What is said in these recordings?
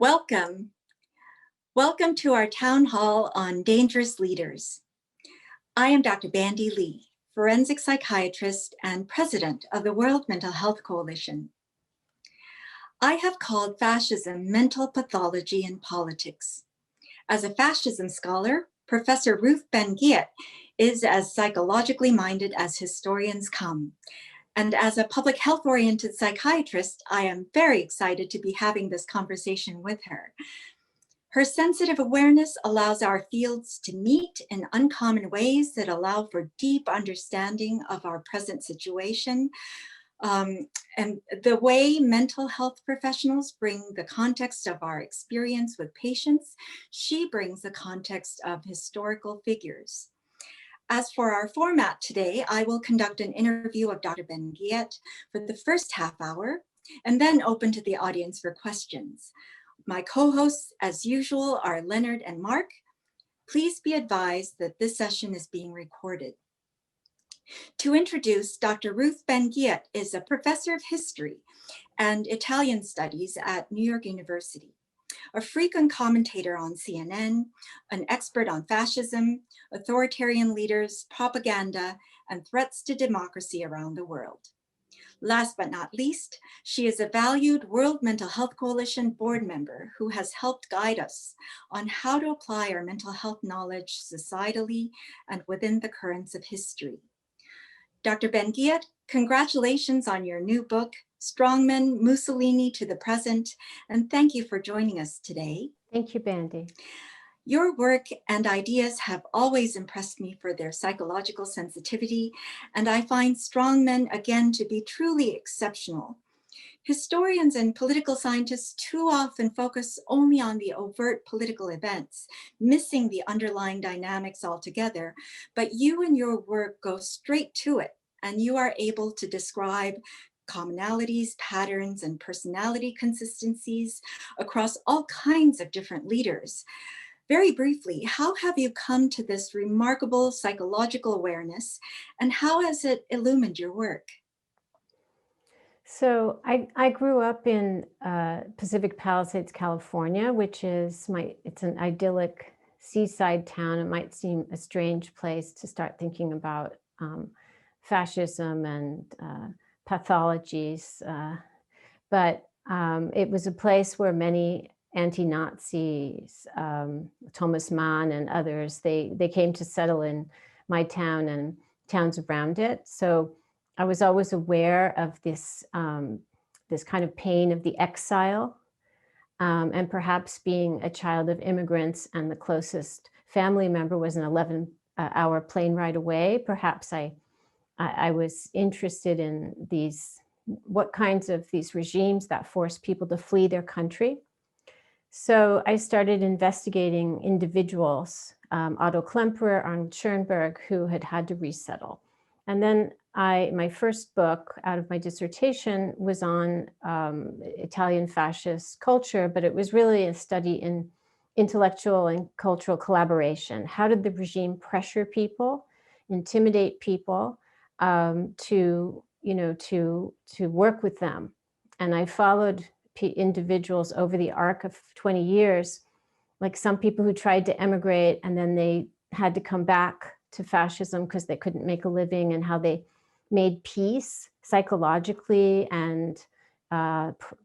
Welcome. Welcome to our town hall on dangerous leaders. I am Dr. Bandy Lee, forensic psychiatrist and president of the World Mental Health Coalition. I have called fascism mental pathology in politics. As a fascism scholar, Professor Ruth Ben-Ghiat is as psychologically minded as historians come. And as a public health-oriented psychiatrist, I am very excited to be having this conversation with her. Her sensitive awareness allows our fields to meet in uncommon ways that allow for deep understanding of our present situation. And the way mental health professionals bring the context of our experience with patients, she brings the context of historical figures. As for our format today, I will conduct an interview of Dr. Ben-Ghiat for the first half hour, and then open to the audience for questions. My co-hosts, as usual, are Leonard and Mark. Please be advised that this session is being recorded. To introduce, Dr. Ruth Ben-Ghiat is a professor of history and Italian studies at New York University, a frequent commentator on CNN, an expert on fascism, authoritarian leaders, propaganda, and threats to democracy around the world. Last but not least, she is a valued World Mental Health Coalition board member who has helped guide us on how to apply our mental health knowledge societally and within the currents of history. Dr. Ben-Ghiat, congratulations on your new book, Strongmen, Mussolini to the Present, and thank you for joining us today. Thank you, Bandy. Your work and ideas have always impressed me for their psychological sensitivity, and I find strongmen again to be truly exceptional. Historians and political scientists too often focus only on the overt political events, missing the underlying dynamics altogether, but you and your work go straight to it, and you are able to describe commonalities, patterns, and personality consistencies across all kinds of different leaders. Very briefly, how have you come to this remarkable psychological awareness, and how has it illumined your work? So I grew up in Pacific Palisades, California, which is it's an idyllic seaside town. It might seem a strange place to start thinking about fascism and pathologies, but it was a place where many anti-Nazis, Thomas Mann and others, they came to settle in my town and towns around it. So I was always aware of this, this kind of pain of the exile, and perhaps being a child of immigrants and the closest family member was an 11-hour plane ride away. Perhaps I was interested in what kinds of these regimes that force people to flee their country. So I started investigating individuals, Otto Klemperer, Arnold Schoenberg, who had to resettle. And then my first book out of my dissertation was on Italian fascist culture, but it was really a study in intellectual and cultural collaboration. How did the regime pressure people, intimidate people to work with them? And I followed individuals over the arc of 20 years, like some people who tried to emigrate and then they had to come back to fascism because they couldn't make a living, and how they made peace psychologically and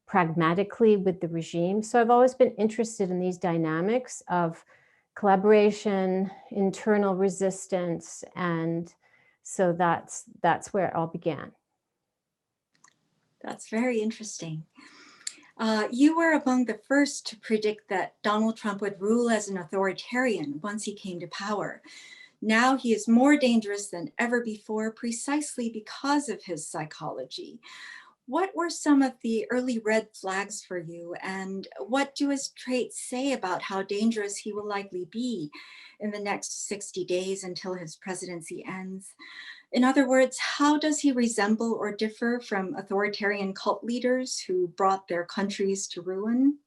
pragmatically with the regime. So I've always been interested in these dynamics of collaboration, internal resistance, and so that's where it all began. That's very interesting. You were among the first to predict that Donald Trump would rule as an authoritarian once he came to power. Now he is more dangerous than ever before, precisely because of his psychology. What were some of the early red flags for you, and what do his traits say about how dangerous he will likely be in the next 60 days until his presidency ends? In other words, how does he resemble or differ from authoritarian cult leaders who brought their countries to ruin?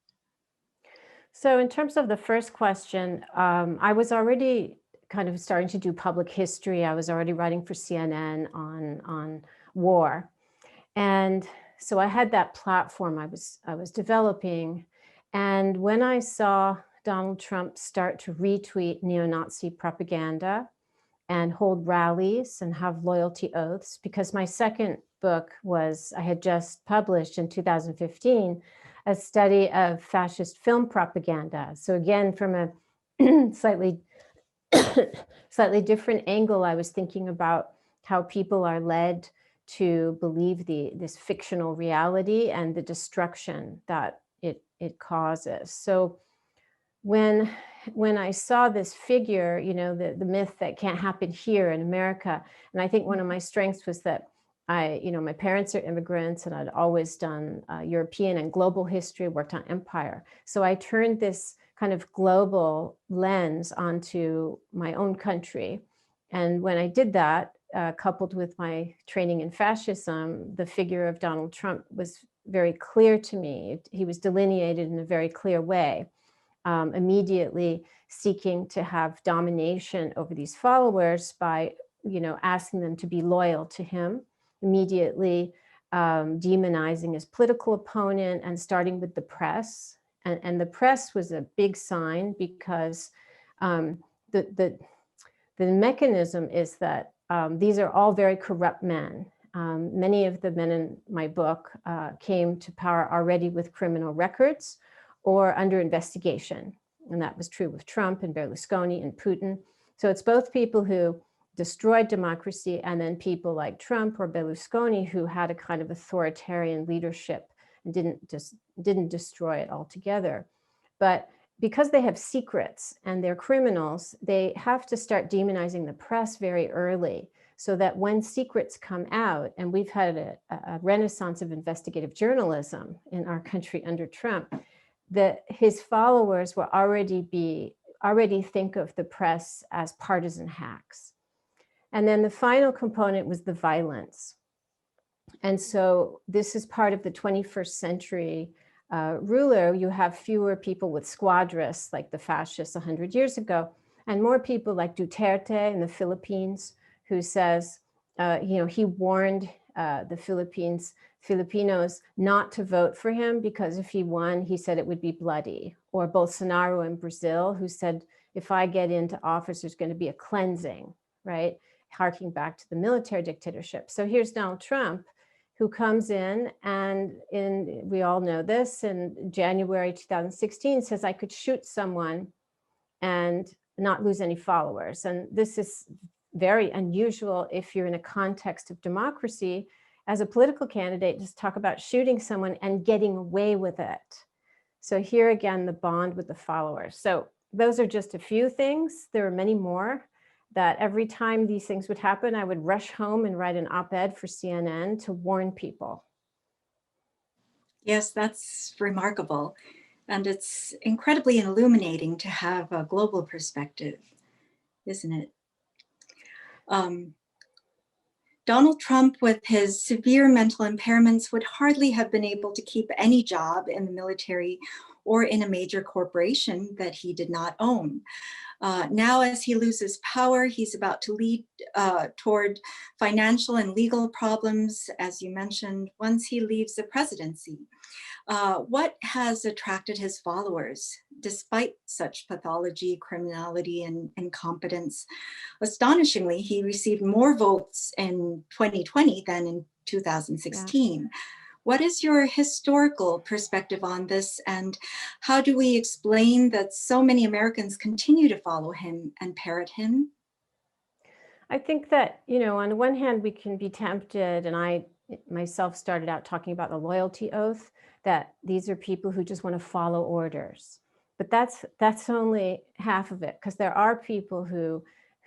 So in terms of the first question, I was already kind of starting to do public history. I was already writing for CNN on war. And so I had that platform I was developing. And when I saw Donald Trump start to retweet neo-Nazi propaganda and hold rallies and have loyalty oaths, because my second book was, I had just published in 2015, a study of fascist film propaganda. So again, from a slightly different angle, I was thinking about how people are led to believe this fictional reality and the destruction that it causes. So when I saw this figure, you know, the myth that can't happen here in America, and I think one of my strengths was that my parents are immigrants, and I'd always done European and global history, worked on empire. So I turned this kind of global lens onto my own country. And when I did that, coupled with my training in fascism, the figure of Donald Trump was very clear to me. He was delineated in a very clear way. Immediately seeking to have domination over these followers by, asking them to be loyal to him, immediately demonizing his political opponent and starting with the press. And the press was a big sign because the mechanism is that these are all very corrupt men. Many of the men in my book came to power already with criminal records or under investigation. And that was true with Trump and Berlusconi and Putin. So it's both people who destroyed democracy and then people like Trump or Berlusconi who had a kind of authoritarian leadership and didn't destroy it altogether. But because they have secrets and they're criminals, they have to start demonizing the press very early, so that when secrets come out, and we've had a renaissance of investigative journalism in our country under Trump, that his followers will already think of the press as partisan hacks. And then the final component was the violence. And so this is part of the 21st century ruler. You have fewer people with squadrists like the fascists 100 years ago, and more people like Duterte in the Philippines, who says, he warned the Filipinos not to vote for him because if he won, he said it would be bloody. Or Bolsonaro in Brazil, who said, if I get into office, there's going to be a cleansing, right? Harking back to the military dictatorship. So here's Donald Trump, who comes in and we all know this, in January 2016 says I could shoot someone and not lose any followers. And this is very unusual if you're in a context of democracy. As a political candidate, just talk about shooting someone and getting away with it. So here again, the bond with the followers. So those are just a few things. There are many more that every time these things would happen, I would rush home and write an op-ed for CNN to warn people. Yes, that's remarkable. And it's incredibly illuminating to have a global perspective, isn't it? Donald Trump, with his severe mental impairments, would hardly have been able to keep any job in the military or in a major corporation that he did not own. Now, as he loses power, he's about to lead toward financial and legal problems, as you mentioned, once he leaves the presidency. What has attracted his followers, despite such pathology, criminality, and incompetence? Astonishingly, he received more votes in 2020 than in 2016. Yeah. What is your historical perspective on this, and how do we explain that so many Americans continue to follow him and parrot him? I think that, on the one hand, we can be tempted, and I myself started out talking about the loyalty oath, that these are people who just want to follow orders. But that's only half of it, because there are people who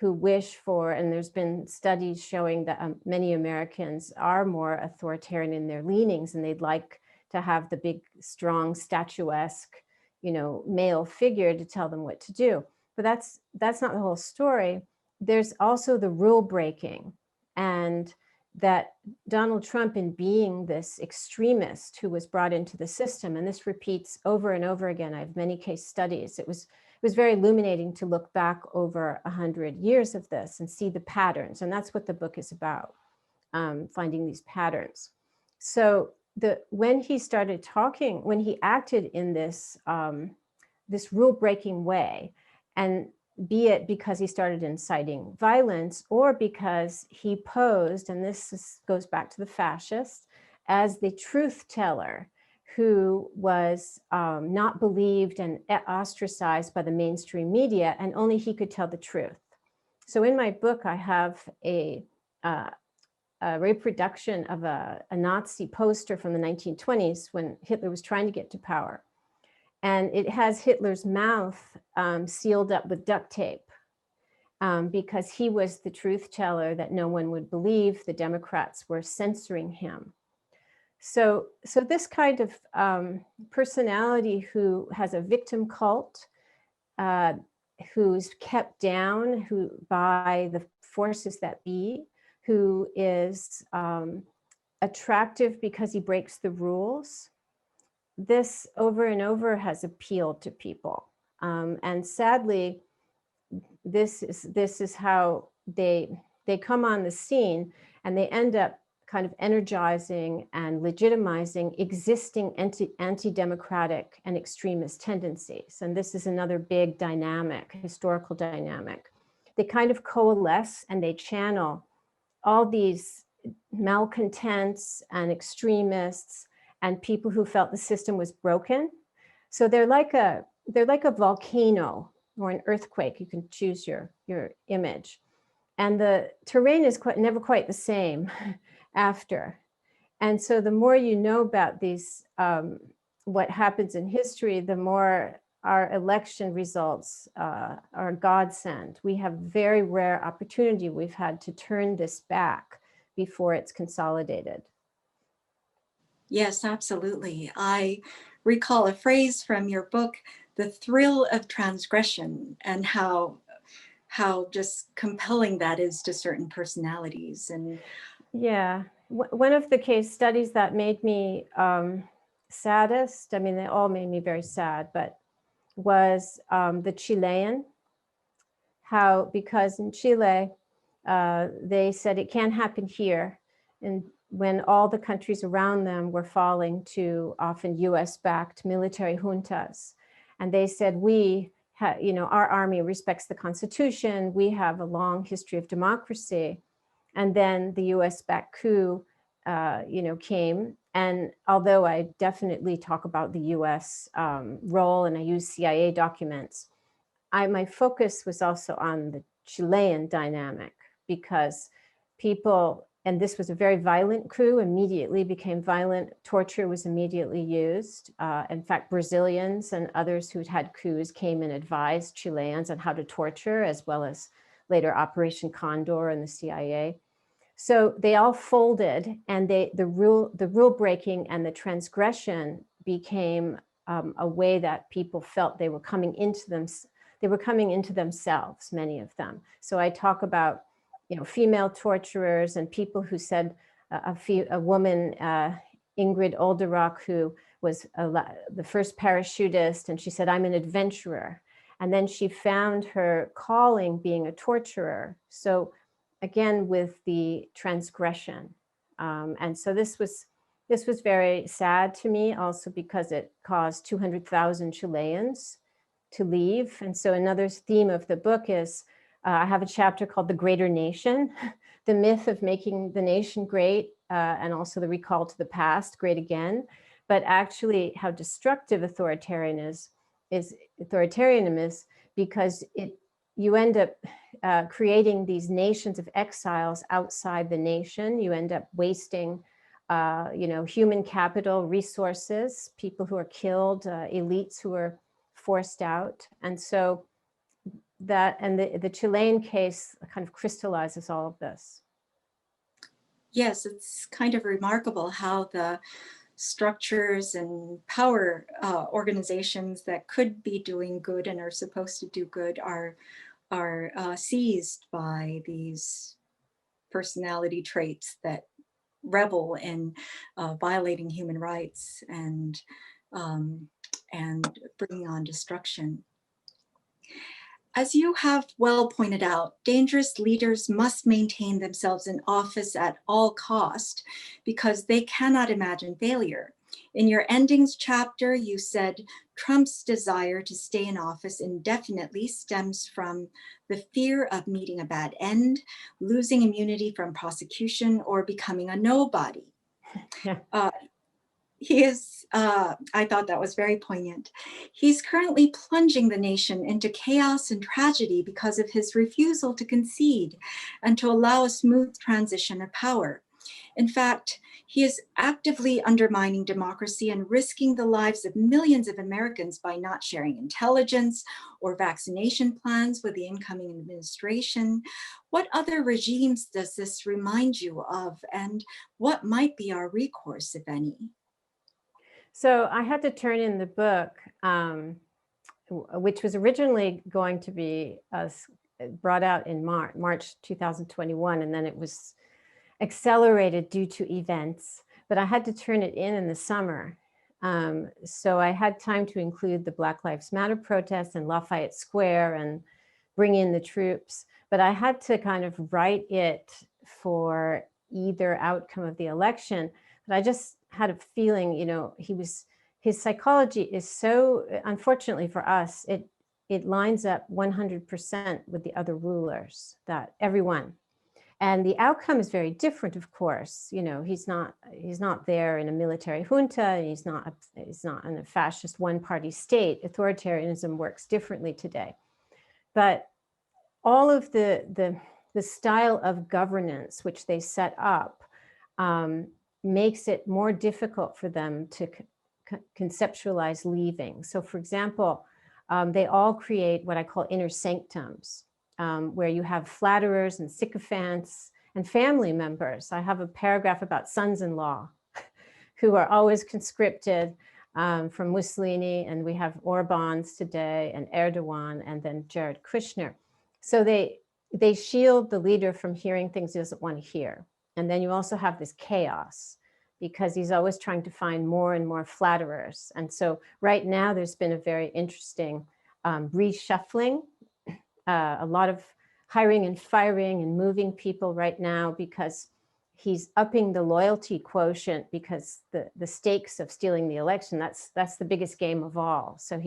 wish for, and there's been studies showing that many Americans are more authoritarian in their leanings, and they'd like to have the big, strong, statuesque, male figure to tell them what to do. But that's not the whole story. There's also the rule breaking, and that Donald Trump, in being this extremist who was brought into the system, and this repeats over and over again. I have many case studies. It was very illuminating to look back over 100 years of this and see the patterns. And that's what the book is about, finding these patterns. So when he started talking, when he acted in this this rule-breaking way, and be it because he started inciting violence or because he posed, and goes back to the fascists, as the truth teller who was not believed and ostracized by the mainstream media, and only he could tell the truth. So in my book, I have a reproduction of a Nazi poster from the 1920s when Hitler was trying to get to power. And it has Hitler's mouth sealed up with duct tape because he was the truth teller that no one would believe. The Democrats were censoring him. So this kind of personality who has a victim cult, who's kept down by the forces that be, who is attractive because he breaks the rules. This over and over has appealed to people. And sadly, this is how they come on the scene, and they end up kind of energizing and legitimizing existing anti-democratic and extremist tendencies. And this is another big dynamic, historical dynamic. They kind of coalesce and they channel all these malcontents and extremists and people who felt the system was broken. So they're like a volcano or an earthquake. You can choose your image. And the terrain is never quite the same after. And so the more you know about these, what happens in history, the more our election results are godsend. We have very rare opportunity we've had to turn this back before it's consolidated. Yes, absolutely. I recall a phrase from your book, the thrill of transgression, and how just compelling that is to certain personalities. And yeah, one of the case studies that made me saddest, I mean, they all made me very sad, but was the Chilean, how, because in Chile, they said it can't happen here. And when all the countries around them were falling to often US-backed military juntas. And they said, our army respects the Constitution. We have a long history of democracy. And then the US-backed coup, came. And although I definitely talk about the US role and I use CIA documents, my focus was also on the Chilean dynamic, because people, and this was a very violent coup, immediately became violent. Torture was immediately used. In fact, Brazilians and others who'd had coups came and advised Chileans on how to torture, as well as later Operation Condor and the CIA. So they all folded, and the rule breaking and the transgression became a way that people felt they were coming into themselves, many of them. So I talk about, female torturers and people who said, a woman, Ingrid Olderock, who was the first parachutist, and she said, I'm an adventurer. And then she found her calling being a torturer. So again, with the transgression. And so this was very sad to me, also because it caused 200,000 Chileans to leave. And so another theme of the book is, I have a chapter called The Greater Nation, the myth of making the nation great, and also the recall to the past, great again, but actually how destructive authoritarianism is, because you end up creating these nations of exiles outside the nation. You end up wasting human capital, resources, people who are killed, elites who are forced out. And so that, and the Chilean case kind of crystallizes all of this. yes, it's kind of remarkable how the structures and power organizations that could be doing good and are supposed to do good are seized by these personality traits that revel in violating human rights and bringing on destruction. As you have well pointed out, dangerous leaders must maintain themselves in office at all cost because they cannot imagine failure. In your endings chapter, you said Trump's desire to stay in office indefinitely stems from the fear of meeting a bad end, losing immunity from prosecution, or becoming a nobody. Yeah. I thought that was very poignant. He's currently plunging the nation into chaos and tragedy because of his refusal to concede and to allow a smooth transition of power. In fact, he is actively undermining democracy and risking the lives of millions of Americans by not sharing intelligence or vaccination plans with the incoming administration. What other regimes does this remind you of, and what might be our recourse, if any? So I had to turn in the book, which was originally going to be brought out in March 2021, and then it was accelerated due to events. But I had to turn it in the summer. So I had time to include the Black Lives Matter protests in Lafayette Square and bring in the troops. But I had to kind of write it for either outcome of the election. But I just had a feeling, his psychology is so, unfortunately for us, it lines up 100% with the other rulers, that everyone. And the outcome is very different, of course. He's not there in a military junta, and he's not in a fascist one-party state. Authoritarianism works differently today. But all of the style of governance which they set up makes it more difficult for them to conceptualize leaving. So for example, they all create what I call inner sanctums, where you have flatterers and sycophants and family members. I have a paragraph about sons-in-law who are always conscripted from Mussolini, and we have Orbáns today and Erdogan and then Jared Kushner. So they shield the leader from hearing things he doesn't want to hear. And then you also have this chaos because he's always trying to find more and more flatterers. And so right now there's been a very interesting reshuffling, a lot of hiring and firing and moving people right now because he's upping the loyalty quotient because the stakes of stealing the election, that's the biggest game of all. So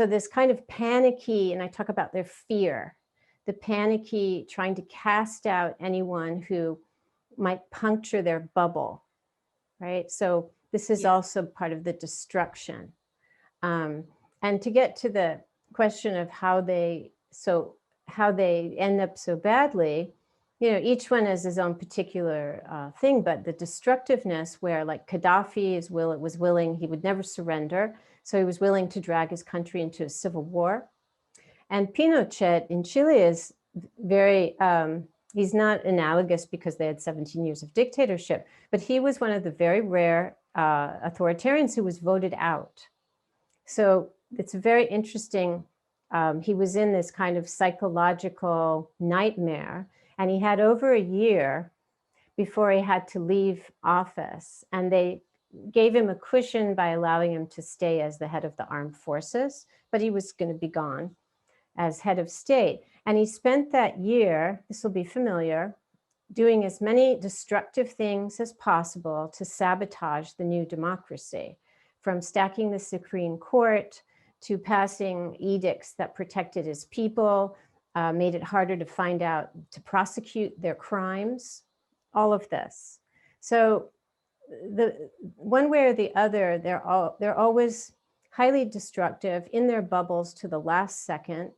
this kind of panicky, and I talk about their fear, the panicky trying to cast out anyone who might puncture their bubble, right? So this is also part of the destruction. And to get to the question of how they end up so badly, each one has his own particular thing, but the destructiveness where like Gaddafi was willing, he would never surrender. So he was willing to drag his country into a civil war. And Pinochet in Chile is very, he's not analogous because they had 17 years of dictatorship, but he was one of the very rare authoritarians who was voted out. So it's very interesting. He was in this kind of psychological nightmare, and he had over a year before he had to leave office. And they gave him a cushion by allowing him to stay as the head of the armed forces, but he was going to be gone as head of state. And he spent that year, this will be familiar, doing as many destructive things as possible to sabotage the new democracy, from stacking the Supreme Court to passing edicts that protected his people, made it harder to find out, to prosecute their crimes, all of this. So the one way or the other, they're always highly destructive in their bubbles to the last second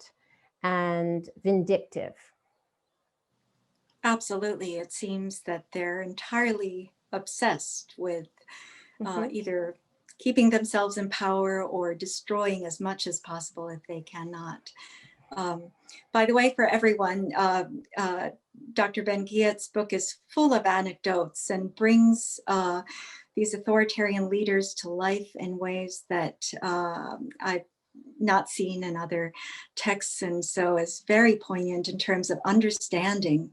and vindictive. Absolutely. It seems that they're entirely obsessed with either keeping themselves in power or destroying as much as possible if they cannot. By the way, for everyone, Dr. Ben-Ghiat's book is full of anecdotes and brings these authoritarian leaders to life in ways that I've not seen in other texts, and so it's very poignant in terms of understanding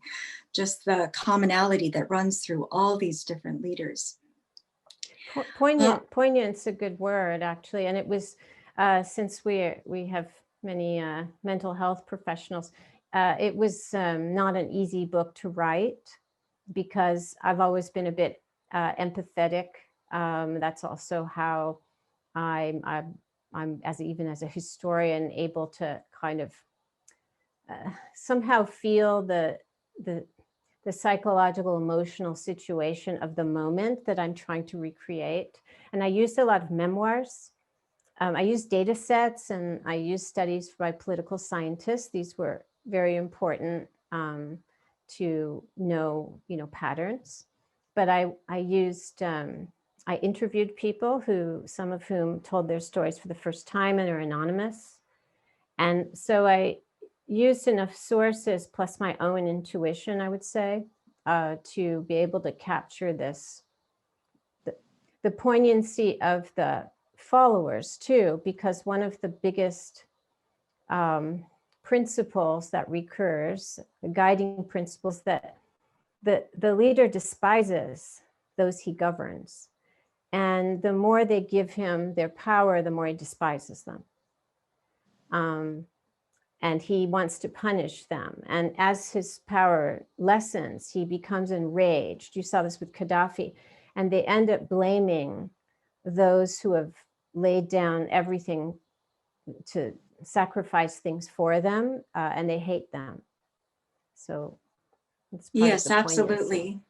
just the commonality that runs through all these different leaders. Poignant's a good word, actually, and it was since we have many mental health professionals. It was not an easy book to write because I've always been a bit empathetic. That's also how I'm even as a historian able to kind of somehow feel the psychological emotional situation of the moment that I'm trying to recreate. And I used a lot of memoirs. I used data sets, and I used studies by political scientists. These were very important to know, patterns. But I interviewed people some of whom told their stories for the first time and are anonymous. And so I used enough sources plus my own intuition, I would say, to be able to capture the poignancy of the followers too, because one of the biggest principles that recurs, the guiding principles, that the leader despises those he governs. And the more they give him their power, the more he despises them. And he wants to punish them. And as his power lessens, he becomes enraged. You saw this with Gaddafi. And they end up blaming those who have laid down everything to sacrifice things for them, and they hate them. So it's part of Yes, the poignancy. absolutely.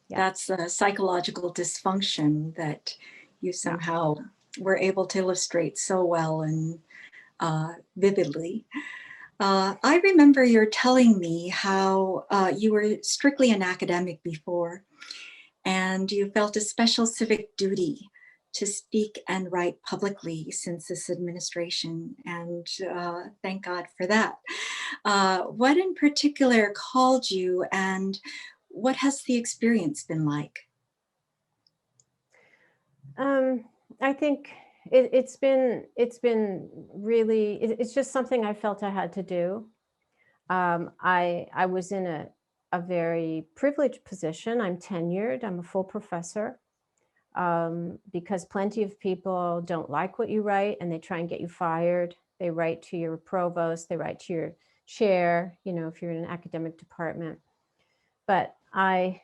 Yeah. That's a psychological dysfunction that you somehow were able to illustrate so well and vividly. I remember you're telling me how you were strictly an academic before, and you felt a special civic duty to speak and write publicly since this administration, and thank God for that. What in particular called you, and what has the experience been like? I think it's been really, it's just something I felt I had to do. I was in a very privileged position. I'm tenured. I'm a full professor, because plenty of people don't like what you write and they try and get you fired. They write to your provost, they write to your chair, if you're in an academic department. But being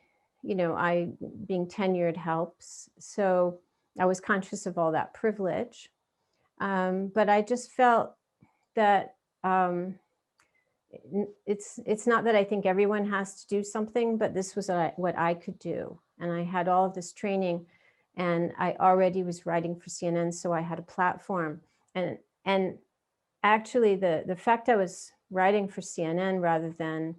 tenured helps. So I was conscious of all that privilege. But I just felt that it's not that I think everyone has to do something, but this was what I could do. And I had all of this training, and I already was writing for CNN, so I had a platform. And actually the fact I was writing for CNN rather than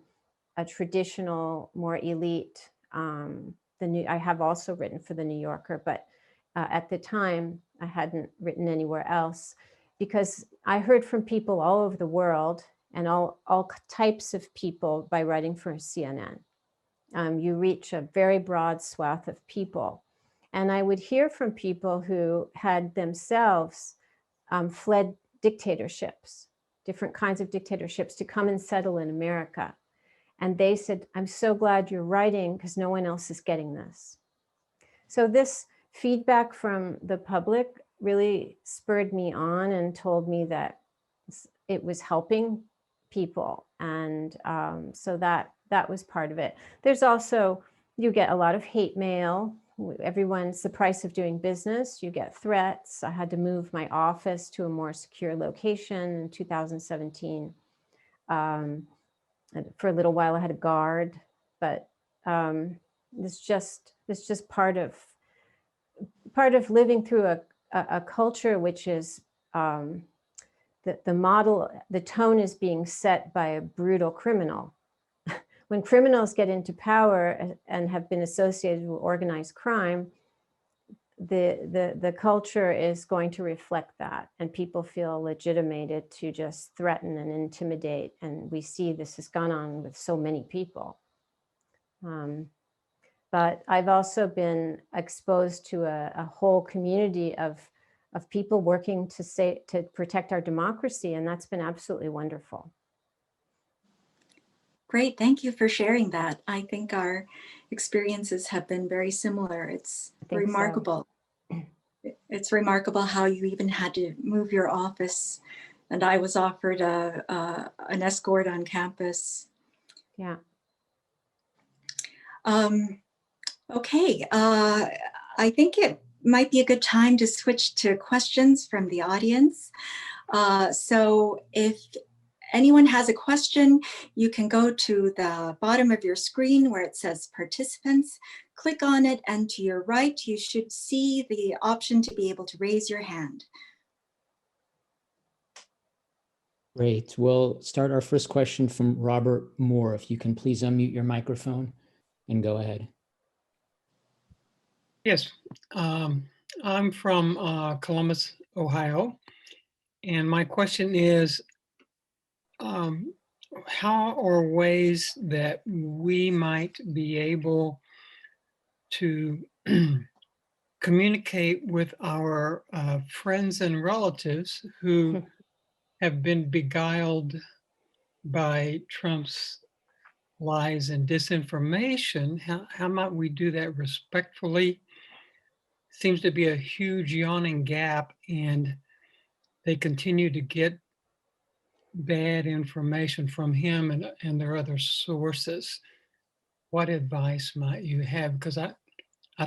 a traditional, more elite, I have also written for the New Yorker, but at the time I hadn't written anywhere else, because I heard from people all over the world and all types of people by writing for CNN. You reach a very broad swath of people. And I would hear from people who had themselves fled dictatorships, different kinds of dictatorships, to come and settle in America. And they said, I'm so glad you're writing because no one else is getting this. So this feedback from the public really spurred me on and told me that it was helping people. And so that was part of it. There's also, you get a lot of hate mail. Everyone's the price of doing business. You get threats. I had to move my office to a more secure location in 2017. And for a little while I had a guard, but it's just part of living through a culture which is the model, the tone is being set by a brutal criminal. When criminals get into power and have been associated with organized crime, the culture is going to reflect that, and people feel legitimated to just threaten and intimidate. And we see this has gone on with so many people. But I've also been exposed to a whole community of people working to protect our democracy, and that's been absolutely wonderful. Great, thank you for sharing that. I think our experiences have been very similar. It's remarkable. So. It's remarkable how you even had to move your office and I was offered an escort on campus. Yeah. Okay, I think it might be a good time to switch to questions from the audience. So if anyone has a question, you can go to the bottom of your screen where it says participants, click on it, and to your right, you should see the option to be able to raise your hand. Great. We'll start our first question from Robert Moore. If you can please unmute your microphone and go ahead. Yes, I'm from Columbus, Ohio, and my question is, how are ways that we might be able to communicate with our friends and relatives who have been beguiled by Trump's lies and disinformation? How might we do that respectfully? Seems to be a huge yawning gap, and they continue to get bad information from him and their other sources. What advice might you have? Because I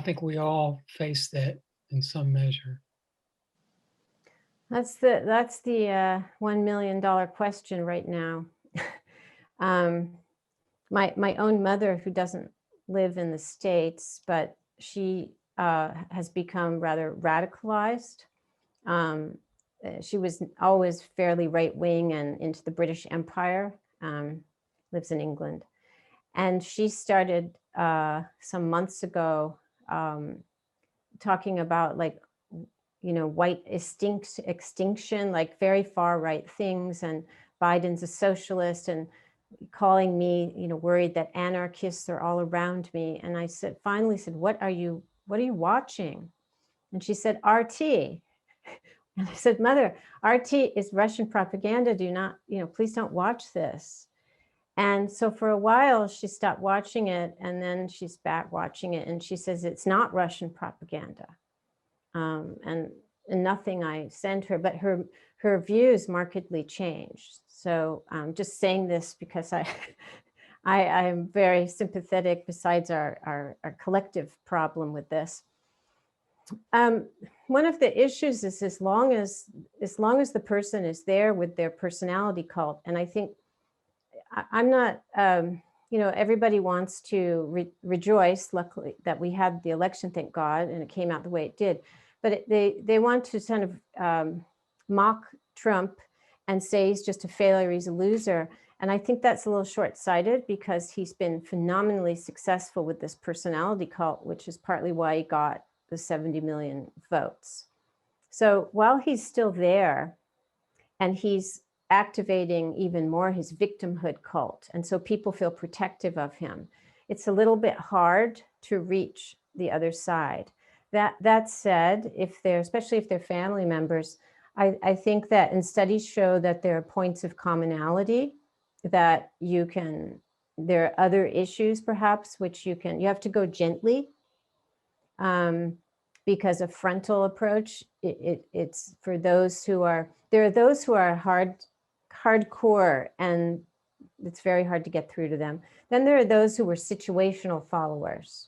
think we all face that in some measure. That's the $1 million question right now. My own mother, who doesn't live in the States, but she has become rather radicalized. She was always fairly right-wing and into the British Empire, lives in England. And she started some months ago talking about, like, white extinction, like very far right things, and Biden's a socialist, and calling me, worried that anarchists are all around me. And I finally said, what are you watching? And she said, RT. And I said, Mother, RT is Russian propaganda. Do not, please don't watch this. And so for a while she stopped watching it, and then she's back watching it, and she says it's not Russian propaganda. And nothing I send her, but her views markedly changed. So I'm just saying this because I am very sympathetic, besides our collective problem with this. One of the issues is as long as the person is there with their personality cult, and I think I'm not, everybody wants to rejoice, luckily, that we had the election, thank God, and it came out the way it did. But they want to kind of mock Trump and say he's just a failure, he's a loser. And I think that's a little short-sighted, because he's been phenomenally successful with this personality cult, which is partly why he got the 70 million votes. So while he's still there, and he's activating even more his victimhood cult, and so people feel protective of him, it's a little bit hard to reach the other side. That said, especially if they're family members, I think that, and studies show that there are points of commonality that there are other issues perhaps which you have to go gently, because a frontal approach, it's for those who are, there are those who are hardcore, and it's very hard to get through to them. Then there are those who were situational followers,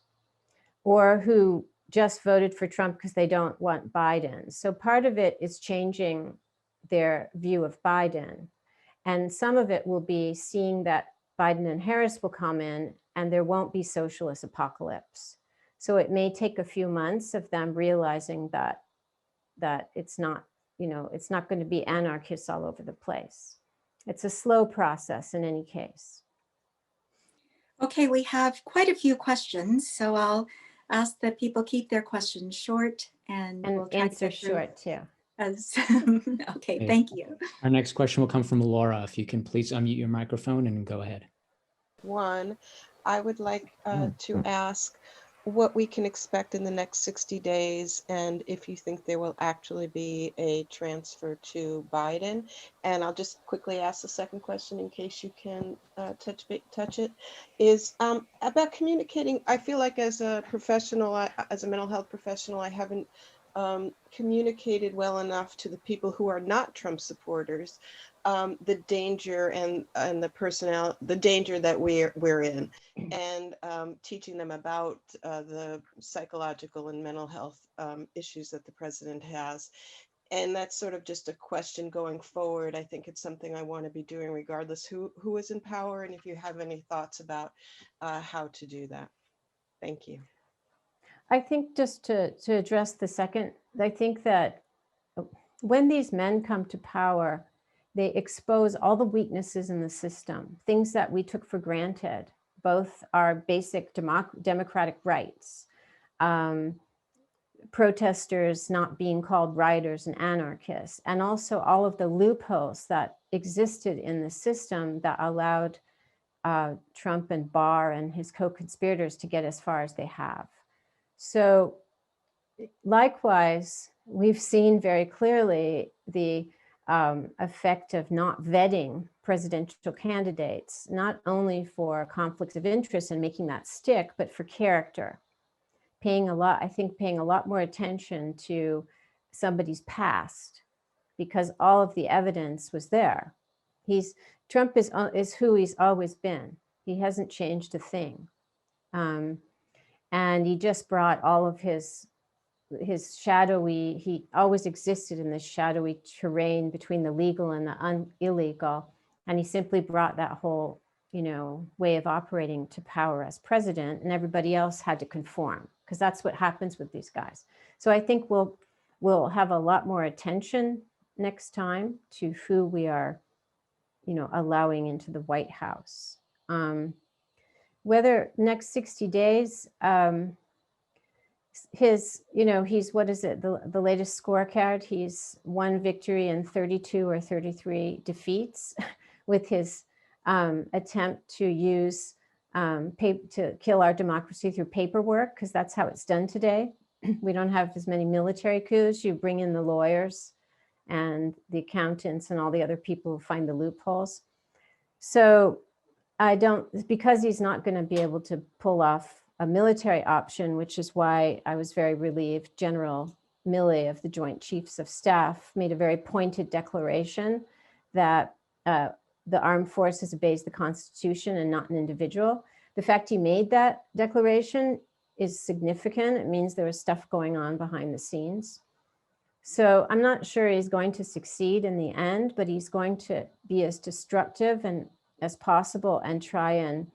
or who just voted for Trump because they don't want Biden. So part of it is changing their view of Biden. And some of it will be seeing that Biden and Harris will come in and there won't be socialist apocalypse. So it may take a few months of them realizing that it's not, it's not going to be anarchists all over the place. It's a slow process in any case. Okay, we have quite a few questions, so I'll ask that people keep their questions short, and we'll try answer to get through short too. Okay, thank you. Our next question will come from Laura. If you can please unmute your microphone and go ahead. One, I would like to ask what we can expect in the next 60 days, and if you think there will actually be a transfer to Biden. And I'll just quickly ask the second question in case you can touch it, is about communicating. I feel like as a professional, as a mental health professional, I haven't communicated well enough to the people who are not Trump supporters the danger and the danger that we're in, and teaching them about the psychological and mental health issues that the president has. And that's sort of just a question going forward. I think it's something I want to be doing regardless who is in power, and if you have any thoughts about how to do that. Thank you. I think just to address the second, I think that when these men come to power, they expose all the weaknesses in the system, things that we took for granted, both our basic democratic rights, protesters not being called rioters and anarchists, and also all of the loopholes that existed in the system that allowed Trump and Barr and his co-conspirators to get as far as they have. So likewise, we've seen very clearly the effect of not vetting presidential candidates, not only for conflicts of interest and making that stick, but for character. Paying a lot more attention to somebody's past, because all of the evidence was there. Trump is who he's always been. He hasn't changed a thing. And he just brought all of his shadowy, he always existed in this shadowy terrain between the legal and the illegal. And he simply brought that whole, way of operating to power as president, and everybody else had to conform, because that's what happens with these guys. So I think we'll have a lot more attention next time to who we are, allowing into the White House. Whether next 60 days, he's, what is it, the latest scorecard, he's 1 victory and 32 or 33 defeats with his attempt to use to kill our democracy through paperwork, because that's how it's done today. We don't have as many military coups. You bring in the lawyers and the accountants and all the other people who find the loopholes. So because he's not going to be able to pull off a military option, which is why I was very relieved General Milley of the Joint Chiefs of Staff made a very pointed declaration that the armed forces obeys the Constitution and not an individual. The fact he made that declaration is significant. It means there was stuff going on behind the scenes. So I'm not sure he's going to succeed in the end, but he's going to be as destructive and as possible and try and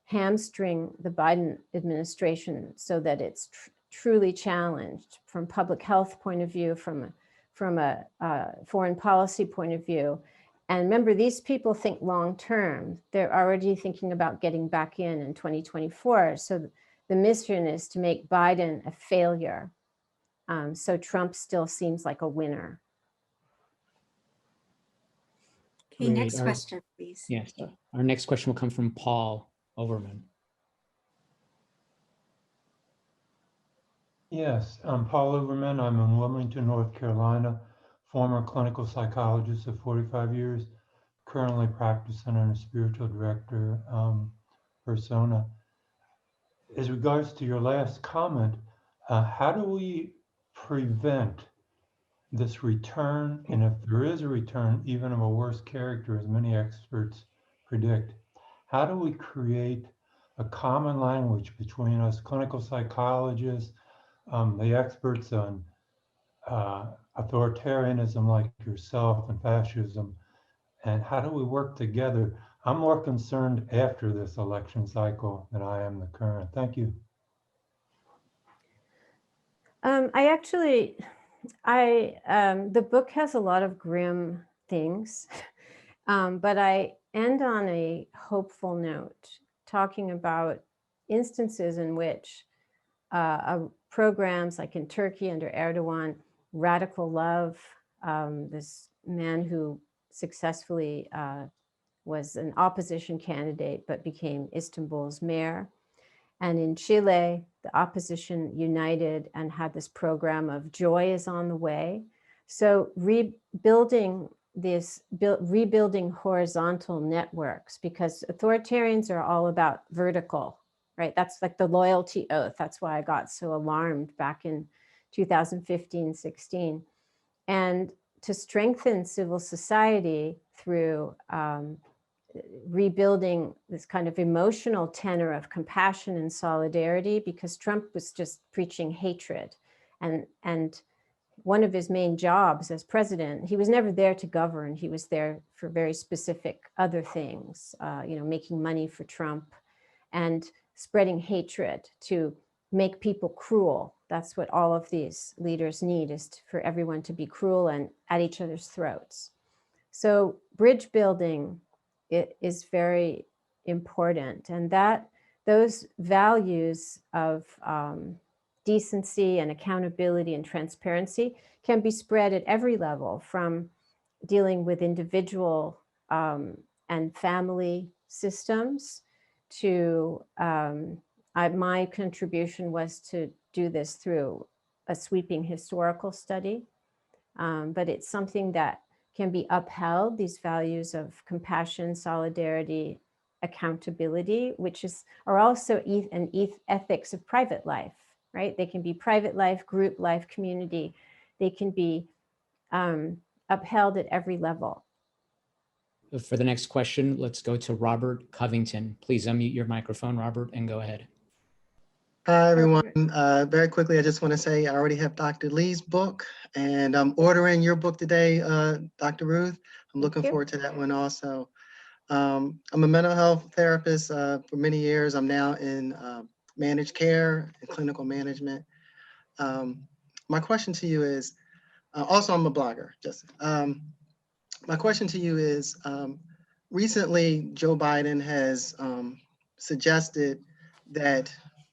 hamstring the Biden administration so that it's truly challenged from public health point of view, from a foreign policy point of view. And remember, these people think long term. They're already thinking about getting back in 2024. So the mission is to make Biden a failure. So Trump still seems like a winner. Okay, Great. next question, please. Yes, our next question will come from Paul Overman. Yes, I'm Paul Overman. I'm in Wilmington, North Carolina, former clinical psychologist of 45 years, currently practicing in a spiritual director persona. As regards to your last comment, how do we prevent this return? And if there is a return, even of a worse character, as many experts predict, how do we create a common language between us clinical psychologists, the experts on authoritarianism like yourself and fascism, and how do we work together? I'm more concerned after this election cycle than I am the current. Thank you. The book has a lot of grim things, but I end on a hopeful note, talking about instances in which programs like in Turkey under Erdogan, Radical Love, this man who successfully was an opposition candidate but became Istanbul's mayor. And in Chile, the opposition united and had this program of joy is on the way. So rebuilding horizontal networks, because authoritarians are all about vertical, right? That's like the loyalty oath. That's why I got so alarmed back in 2015-16. And to strengthen civil society through rebuilding this kind of emotional tenor of compassion and solidarity, because Trump was just preaching hatred. And one of his main jobs as president, he was never there to govern. He was there for very specific other things, making money for Trump and spreading hatred to make people cruel. That's what all of these leaders need, is for everyone to be cruel and at each other's throats. So bridge building is very important, and that those values of decency and accountability and transparency can be spread at every level, from dealing with individual and family systems to my contribution was to do this through a sweeping historical study, but it's something that can be upheld, these values of compassion, solidarity, accountability, which are also ethics of private life, right? They can be private life, group life, community. They can be upheld at every level. For the next question, let's go to Robert Covington. Please unmute your microphone, Robert, and go ahead. Hi, everyone. Very quickly, I just want to say I already have Dr. Lee's book, and I'm ordering your book today, Dr. Ruth. I'm looking forward to that one also. I'm a mental health therapist for many years. I'm now in managed care and clinical management. My question to you is, also I'm a blogger, just. My question to you is, recently Joe Biden has suggested that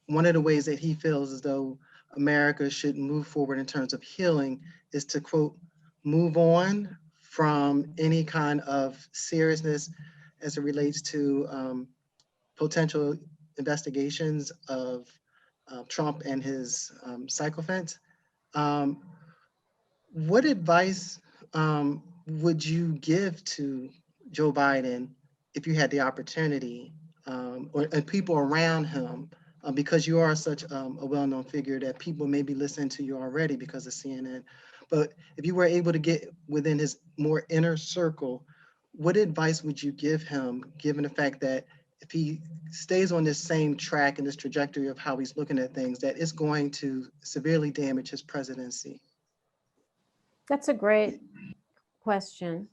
one of the ways that he feels as though America should move forward in terms of healing is to, quote, move on from any kind of seriousness as it relates to potential investigations of Trump and his sycophants. What advice would you give to Joe Biden if you had the opportunity, and people around him, because you are such a well-known figure that people may be listening to you already because of CNN, but if you were able to get within his more inner circle, what advice would you give him, given the fact that if he stays on this same track and this trajectory of how he's looking at things, that it's going to severely damage his presidency? That's a great question.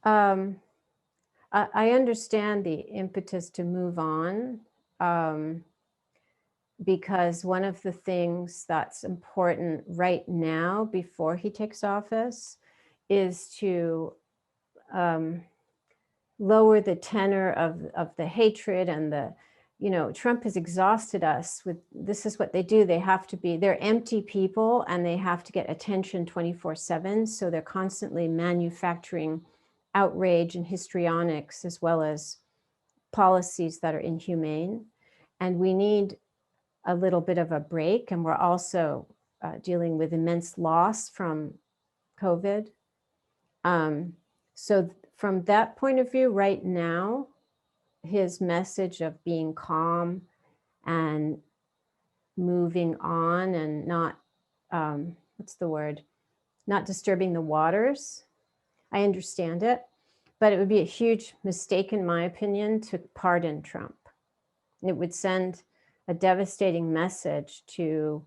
I understand the impetus to move on, because one of the things that's important right now before he takes office is to lower the tenor of the hatred and the, Trump has exhausted us with, this is what they do. They're empty people and they have to get attention 24/7. So they're constantly manufacturing outrage and histrionics, as well as policies that are inhumane. And we need a little bit of a break. And we're also dealing with immense loss from COVID. So from that point of view, right now, his message of being calm and moving on and not, not disturbing the waters, I understand it, but it would be a huge mistake, in my opinion, to pardon Trump. It would send a devastating message to,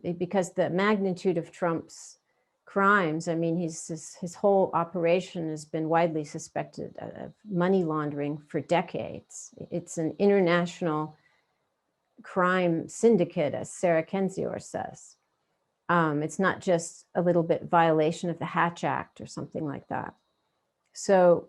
because the magnitude of Trump's crimes, I mean, his whole operation has been widely suspected of money laundering for decades. It's an international crime syndicate, as Sarah Kendzior says. It's not just a little bit violation of the Hatch Act or something like that. So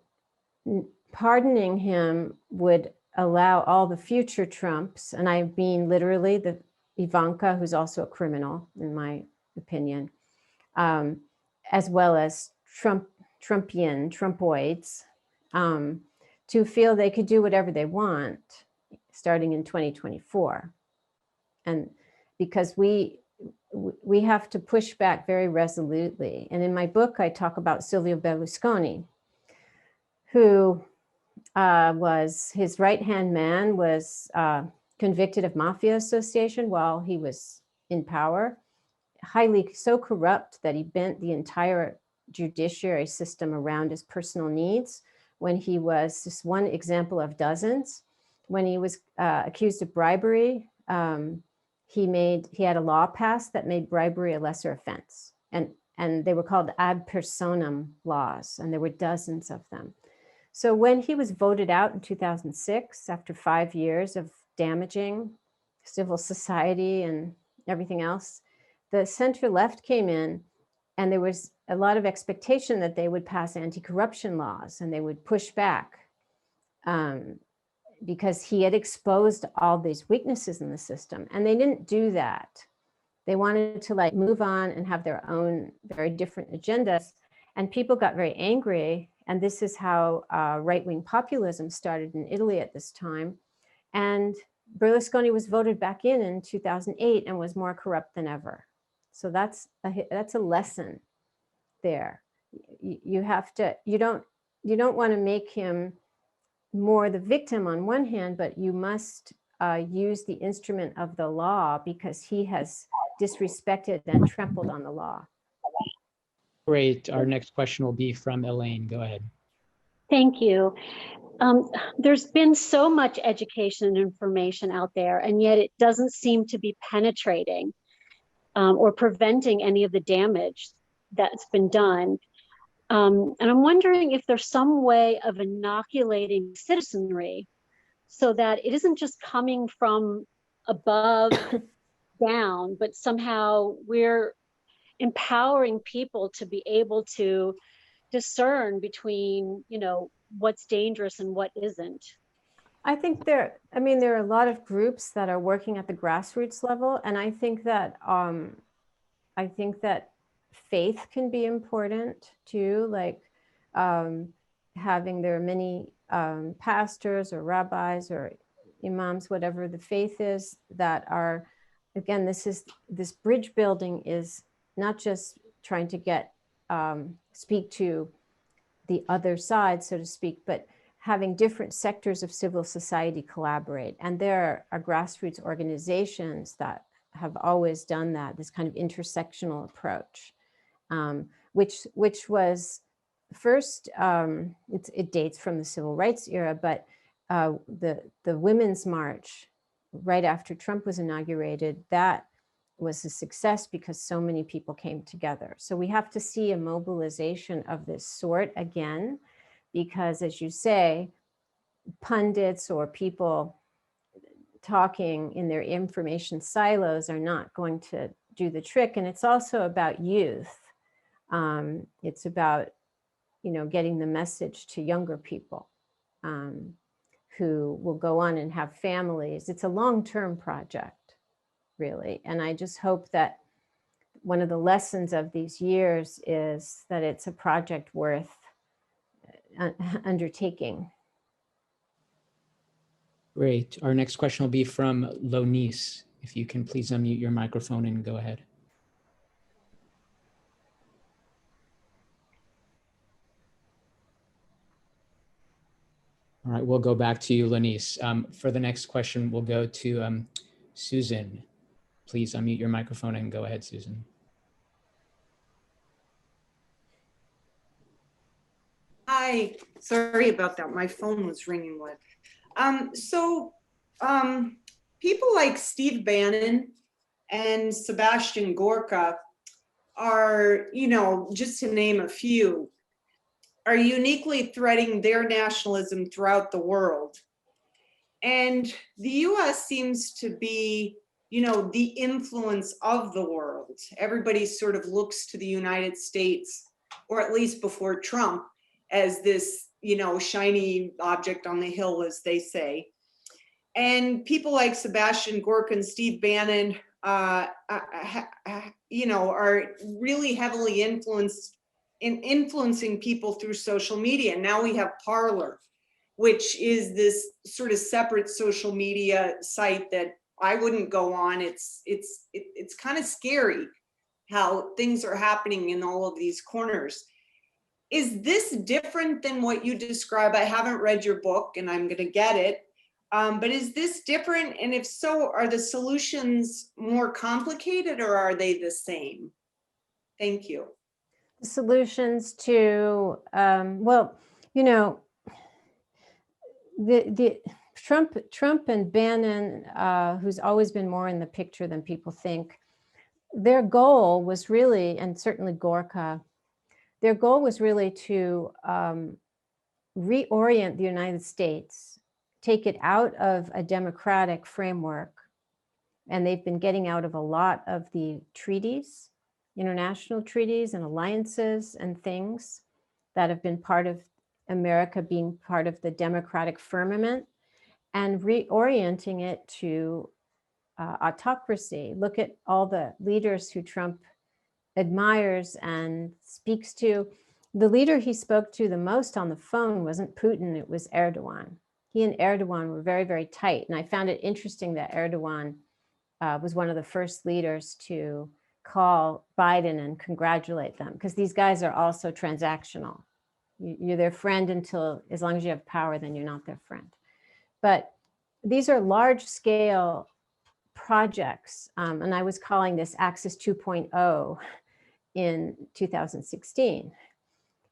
pardoning him would allow all the future Trumps, and I mean literally the Ivanka, who's also a criminal, in my opinion, as well as Trumpoids, to feel they could do whatever they want starting in 2024. And because we have to push back very resolutely. And in my book, I talk about Silvio Berlusconi, who was his right-hand man, was convicted of mafia association while he was in power, highly so corrupt that he bent the entire judiciary system around his personal needs. When he was just one example of dozens, when he was accused of bribery, he had a law passed that made bribery a lesser offense, and they were called ad personam laws, and there were dozens of them. So when he was voted out in 2006, after 5 years of damaging civil society and everything else, the center left came in, and there was a lot of expectation that they would pass anti-corruption laws and they would push back because he had exposed all these weaknesses in the system, and they didn't do that. They wanted to like move on and have their own very different agendas, and people got very angry. And this is how right-wing populism started in Italy at this time. And Berlusconi was voted back in 2008 and was more corrupt than ever. So that's a lesson there. You have to, you don't want to make him more the victim on one hand, but you must use the instrument of the law because he has disrespected and trampled on the law. Great. Our next question will be from Elaine. Go ahead. Thank you. There's been so much education and information out there, and yet it doesn't seem to be penetrating or preventing any of the damage that's been done. And I'm wondering if there's some way of inoculating citizenry so that it isn't just coming from above down, but somehow we're empowering people to be able to discern between, what's dangerous and what isn't. I think there are a lot of groups that are working at the grassroots level, and I think that faith can be important too, like there are many pastors or rabbis or imams, whatever the faith is, that are, again, this bridge building is not just trying to speak to the other side, so to speak, but having different sectors of civil society collaborate. And there are grassroots organizations that have always done that, this kind of intersectional approach, which was first, it dates from the civil rights era, but the Women's March right after Trump was inaugurated, that was a success because so many people came together. So we have to see a mobilization of this sort again, because as you say, pundits or people talking in their information silos are not going to do the trick. And it's also about youth. It's about, getting the message to younger people who will go on and have families. It's a long-term project, really. And I just hope that one of the lessons of these years is that it's a project worth undertaking. Great. Our next question will be from Lonice. If you can please unmute your microphone and go ahead. All right, we'll go back to you, Lonice. For the next question, we'll go to Susan. Please unmute your microphone and go ahead, Susan. Hi, sorry about that. My phone was ringing with. People like Steve Bannon and Sebastian Gorka are, just to name a few, are uniquely threading their nationalism throughout the world. And the US seems to be, the influence of the world. Everybody sort of looks to the United States, or at least before Trump, as this, shiny object on the hill, as they say. And people like Sebastian Gorka and Steve Bannon, are really heavily influencing people through social media. Now we have Parler, which is this sort of separate social media site that I wouldn't go on. It's kind of scary how things are happening in all of these corners. Is this different than what you describe? I haven't read your book and I'm going to get it. But is this different? And if so, are the solutions more complicated or are they the same? Thank you. Solutions to, well, you know, the Trump and Bannon, who's always been more in the picture than people think, their goal was really, and certainly Gorka, their goal was really to reorient the United States, take it out of a democratic framework. And they've been getting out of a lot of the treaties, international treaties and alliances and things that have been part of America being part of the democratic firmament, and reorienting it to autocracy. Look at all the leaders who Trump admires and speaks to. The leader he spoke to the most on the phone wasn't Putin, it was Erdogan. He and Erdogan were very, very tight. And I found it interesting that Erdogan was one of the first leaders to call Biden and congratulate them, because these guys are also transactional. You're their friend until, as long as you have power, then you're not their friend. But these are large scale projects. And I was calling this Axis 2.0 in 2016.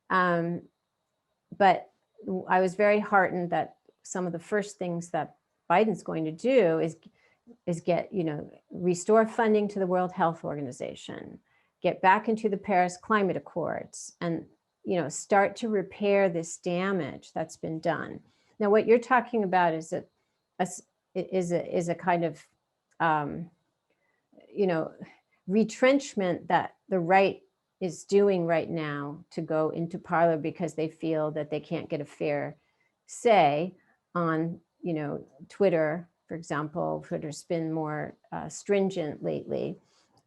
But I was very heartened that some of the first things that Biden's going to do is get, restore funding to the World Health Organization, get back into the Paris Climate Accords, and, start to repair this damage that's been done. Now, what you're talking about is a kind of, retrenchment that the right is doing right now to go into parlor because they feel that they can't get a fair say on, Twitter, for example. Twitter's been more stringent lately,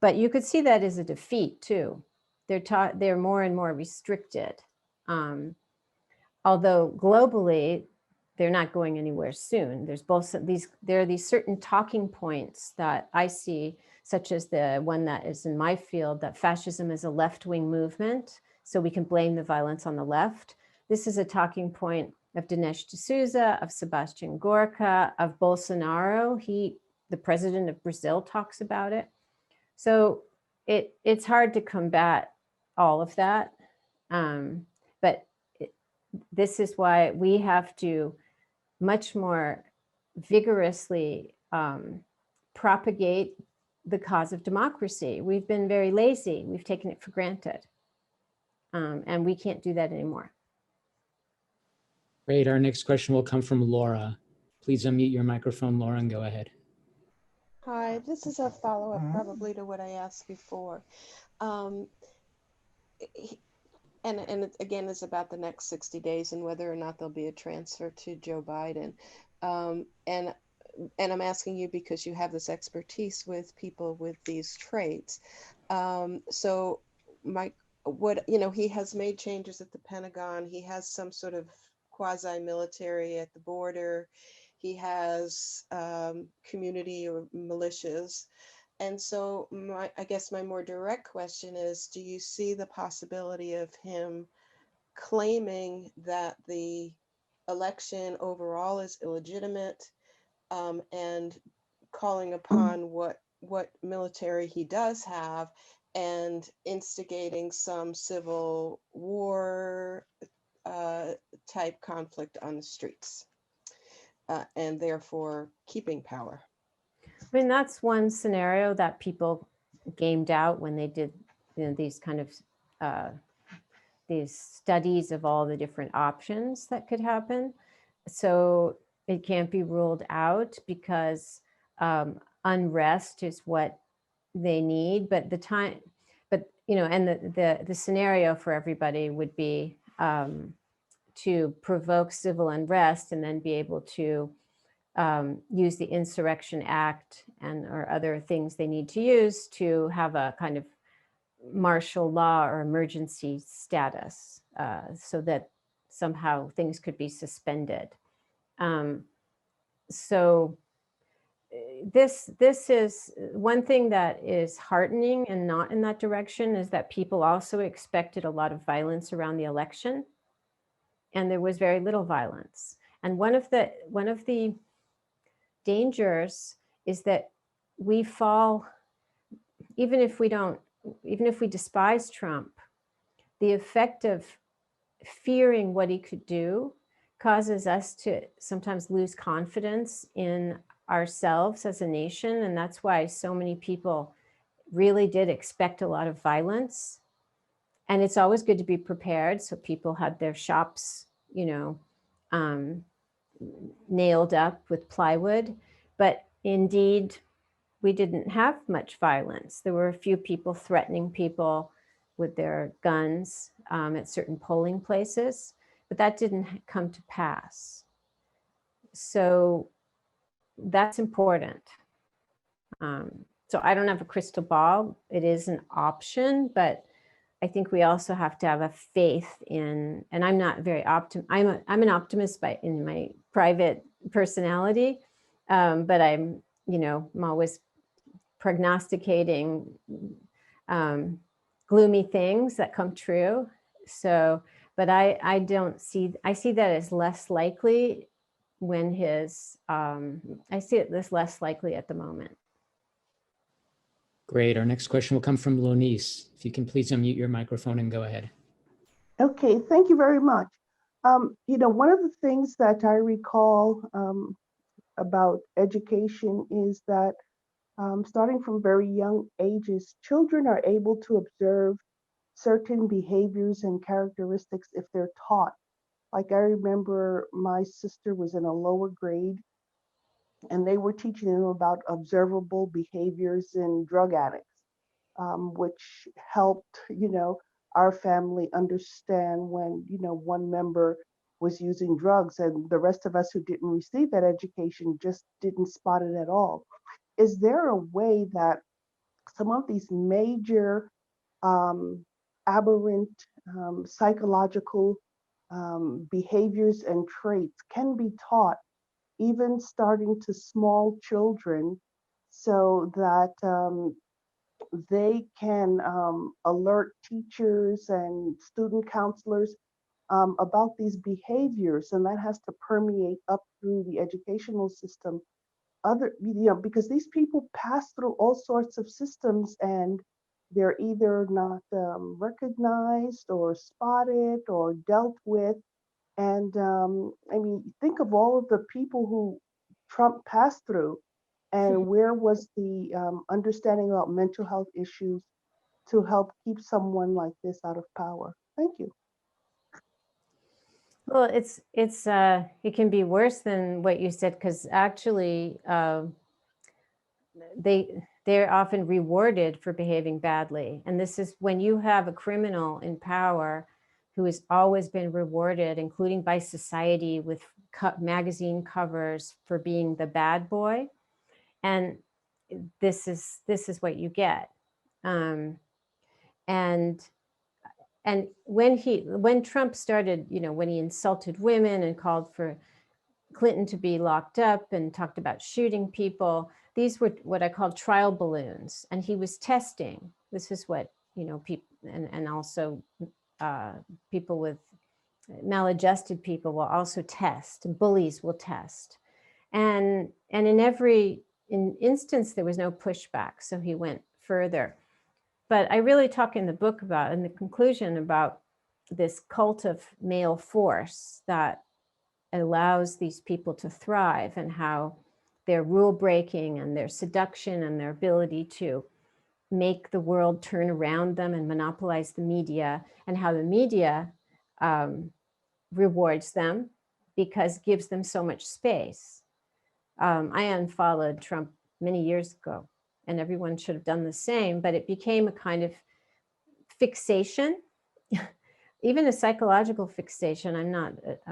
but you could see that as a defeat too. They're more and more restricted. Although globally, they're not going anywhere soon. There are these certain talking points that I see, such as the one that is in my field, that fascism is a left-wing movement, so we can blame the violence on the left. This is a talking point of Dinesh D'Souza, of Sebastian Gorka, of Bolsonaro. The president of Brazil, talks about it. So it's hard to combat all of that. But this is why we have to much more vigorously propagate the cause of democracy. We've been very lazy. We've taken it for granted. And we can't do that anymore. Great. Our next question will come from Laura. Please unmute your microphone, Laura, and go ahead. Hi, this is a follow-up probably to what I asked before. And again, it's about the next 60 days and whether or not there'll be a transfer to Joe Biden. And I'm asking you because you have this expertise with people with these traits. So he has made changes at the Pentagon. He has some sort of quasi-military at the border. He has community or militias. And so I guess my more direct question is, do you see the possibility of him claiming that the election overall is illegitimate, and calling upon what military he does have and instigating some civil war type conflict on the streets, and therefore keeping power? I mean, that's one scenario that people gamed out when they did these kind of these studies of all the different options that could happen. So it can't be ruled out because unrest is what they need. But and the scenario for everybody would be to provoke civil unrest and then be able to use the Insurrection Act or other things they need to use to have a kind of martial law or emergency status, so that somehow things could be suspended. So this is one thing that is heartening and not in that direction, is that people also expected a lot of violence around the election, and there was very little violence. And one of the dangers is that we fall, even if we despise Trump, the effect of fearing what he could do causes us to sometimes lose confidence in ourselves as a nation. And that's why so many people really did expect a lot of violence. And it's always good to be prepared. So people had their shops, nailed up with plywood. But indeed, we didn't have much violence. There were a few people threatening people with their guns at certain polling places, but that didn't come to pass. So that's important. So I don't have a crystal ball. It is an option, but I think we also have to have a faith in, and I'm not very I'm an optimist in my private personality, but I'm always prognosticating gloomy things that come true. So, but I see that as less likely when I see it as less likely at the moment. Great. Our next question will come from Lonice. If you can please unmute your microphone and go ahead. Okay, thank you very much. One of the things that I recall about education is that starting from very young ages, children are able to observe certain behaviors and characteristics if they're taught. Like I remember my sister was in a lower grade and they were teaching them about observable behaviors in drug addicts, which helped, our family understand when, one member was using drugs and the rest of us who didn't receive that education just didn't spot it at all. Is there a way that some of these major aberrant psychological behaviors and traits can be taught, even starting to small children, so that they can alert teachers and student counselors about these behaviors, and that has to permeate up through the educational system. Because these people pass through all sorts of systems and they're either not recognized or spotted or dealt with. And think of all of the people who Trump passed through, and where was the understanding about mental health issues to help keep someone like this out of power? Thank you. Well, it can be worse than what you said, because actually they're often rewarded for behaving badly. And this is when you have a criminal in power who has always been rewarded, including by society, with magazine covers for being the bad boy. And this is what you get. And when Trump started, when he insulted women and called for Clinton to be locked up and talked about shooting people, these were what I call trial balloons. And he was testing. This is what, people, and also people with maladjusted people will also test, and bullies will test. And in every instance, there was no pushback. So he went further. But I really talk in the book about, in the conclusion, about this cult of male force that allows these people to thrive, and how their rule breaking and their seduction and their ability to make the world turn around them and monopolize the media, and how the media rewards them because gives them so much space. I unfollowed Trump many years ago, and everyone should have done the same, but it became a kind of fixation, even a psychological fixation. I'm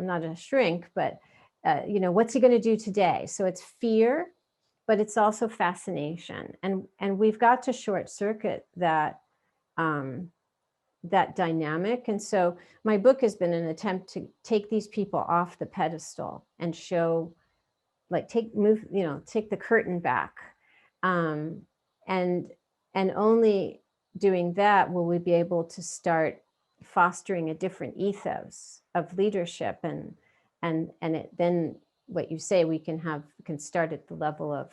not a shrink, but what's he going to do today? So it's fear, but it's also fascination, and we've got to short circuit that that dynamic. And so my book has been an attempt to take these people off the pedestal and show, take the curtain back, and only doing that will we be able to start fostering a different ethos of leadership, and it then what you say, we can start at the level of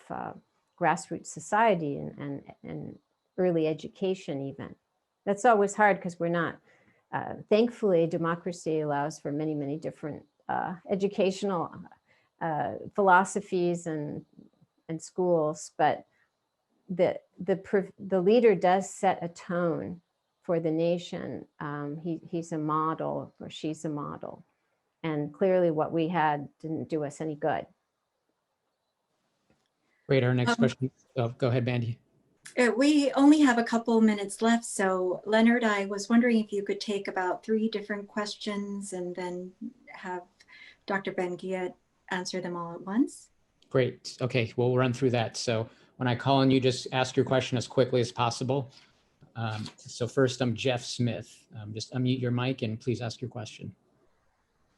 grassroots society and early education even. That's always hard because we're not, thankfully, democracy allows for many, many different educational philosophies and schools, but the leader does set a tone for the nation. He's a model, or she's a model. And clearly what we had didn't do us any good. Great. Our next question. Oh, go ahead, Bandy. We only have a couple minutes left. So Leonard, I was wondering if you could take about 3 different questions and then have Dr. Ben-Ghiat answer them all at once. Great. Okay, we'll run through that. So when I call on you, just ask your question as quickly as possible. So first, I'm Jeff Smith. Just unmute your mic and please ask your question.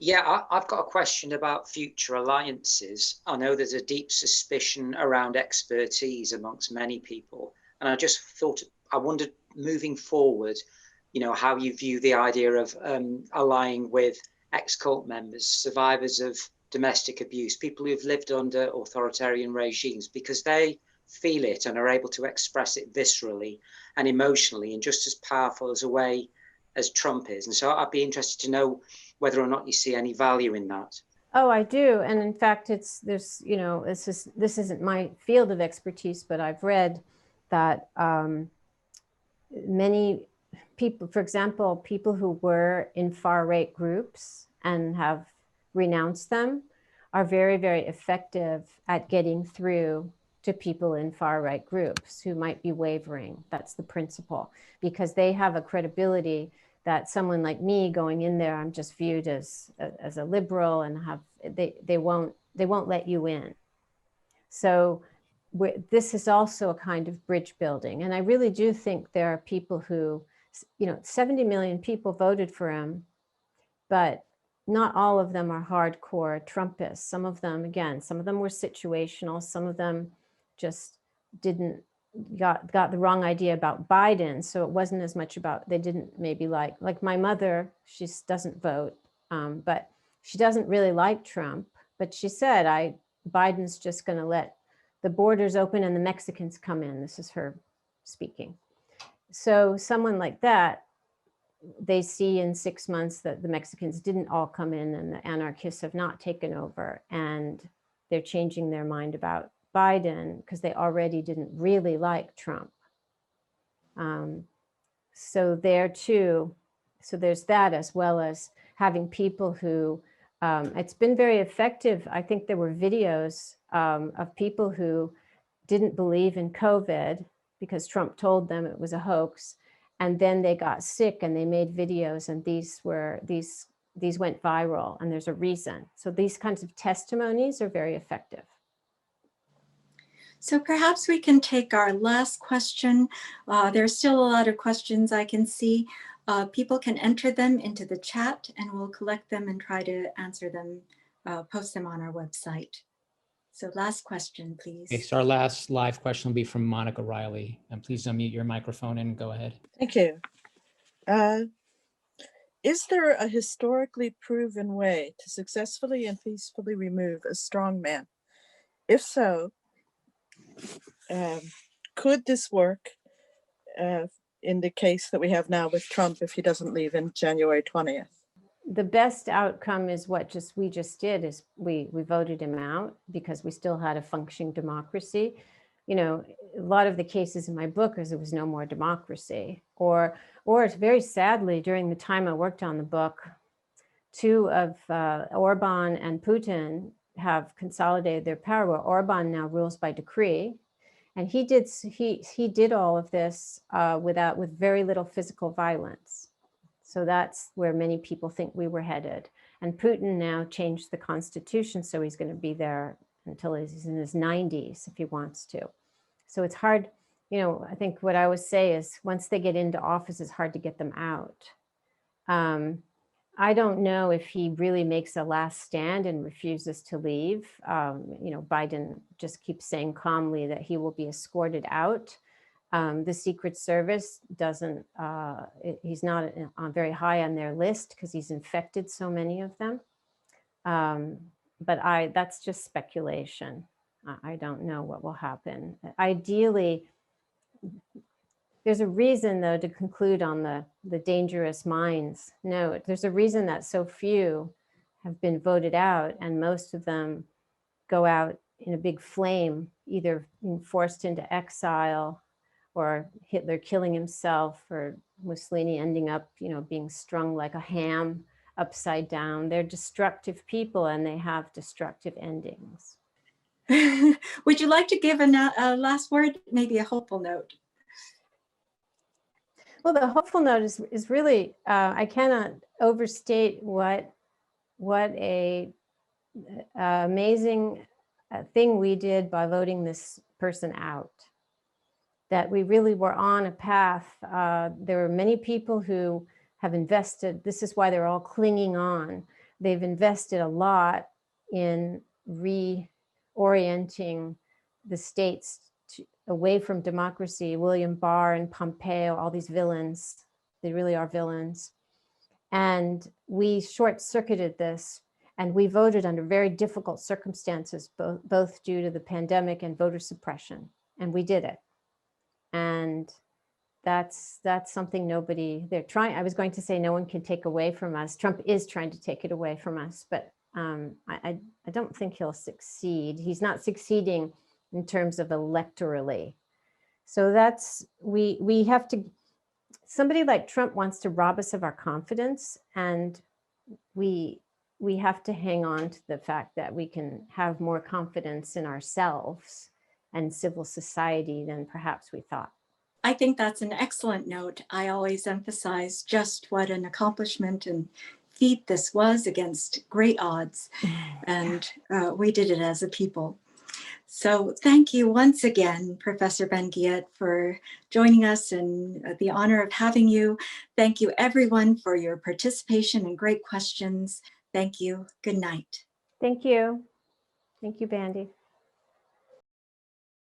Yeah, I've got a question about future alliances. I know there's a deep suspicion around expertise amongst many people. And I just thought, I wondered, moving forward, you know, how you view the idea of allying with ex-cult members, survivors of domestic abuse, people who've lived under authoritarian regimes, because they feel it and are able to express it viscerally and emotionally and just as powerful as a way as Trump is. And so I'd be interested to know whether or not you see any value in that. Oh, I do. And in fact, this isn't my field of expertise, but I've read that many people, for example, people who were in far-right groups and have renounced them are very, very effective at getting through to people in far-right groups who might be wavering. That's the principle, because they have a credibility that someone like me going in there, I'm just viewed as a liberal, and they won't let you in. So this is also a kind of bridge building. And I really do think there are people who, 70 million people voted for him, but not all of them are hardcore Trumpists. Some of them were situational. Some of them just got the wrong idea about Biden. So it wasn't as much about, they didn't maybe like my mother, she doesn't vote, but she doesn't really like Trump. But she said, Biden's just going to let the borders open and the Mexicans come in. This is her speaking. So someone like that, they see in 6 months that the Mexicans didn't all come in and the anarchists have not taken over, and they're changing their mind about Biden because they already didn't really like Trump. So there too, so there's that, as well as having people who, it's been very effective. I think there were videos of people who didn't believe in COVID because Trump told them it was a hoax. And then they got sick and they made videos, and these went viral, and there's a reason. So these kinds of testimonies are very effective. So perhaps we can take our last question. There's still a lot of questions I can see. People can enter them into the chat and we'll collect them and try to answer them, post them on our website. So last question, please. Okay, so our last live question will be from Monica Riley. And please unmute your microphone and go ahead. Thank you. Is there a historically proven way to successfully and peacefully remove a strongman? If so, could this work in the case that we have now with Trump if he doesn't leave in January 20th? The best outcome is what we just did, is we voted him out because we still had a functioning democracy. A lot of the cases in my book is there was no more democracy, or very sadly, during the time I worked on the book, 2 of Orban and Putin have consolidated their power, where Orban now rules by decree. And he did all of this with very little physical violence. So that's where many people think we were headed. And Putin now changed the constitution, so he's going to be there until he's in his 90s if he wants to. So it's hard, I think what I always say is once they get into office, it's hard to get them out. I don't know if he really makes a last stand and refuses to leave. Biden just keeps saying calmly that he will be escorted out. The Secret Service doesn't, he's not very high on their list because he's infected so many of them. but that's just speculation. I don't know what will happen. Ideally, there's a reason, though, to conclude on the dangerous minds note. There's a reason that so few have been voted out, and most of them go out in a big flame, either being forced into exile, or Hitler killing himself, or Mussolini ending up, being strung like a ham upside down. They're destructive people, and they have destructive endings. Would you like to give a last word, maybe a hopeful note? Well, the hopeful note is really, I cannot overstate what a amazing thing we did by voting this person out. That we really were on a path. There are many people who have invested, this is why they're all clinging on. They've invested a lot in reorienting the states away from democracy. William Barr and Pompeo, all these villains, they really are villains. And we short-circuited this, and we voted under very difficult circumstances, both due to the pandemic and voter suppression, and we did it. And that's something I was going to say no one can take away from us. Trump is trying to take it away from us, but I don't think he'll succeed. He's not succeeding in terms of electorally. So we have to, somebody like Trump wants to rob us of our confidence, and we have to hang on to the fact that we can have more confidence in ourselves and civil society than perhaps we thought. I think that's an excellent note. I always emphasize just what an accomplishment and feat this was against great odds. And we did it as a people. So thank you once again, Professor Ben-Ghiat, for joining us, and the honor of having you. Thank you everyone for your participation and great questions. Thank you. Good night. Thank you. Thank you, Bandy.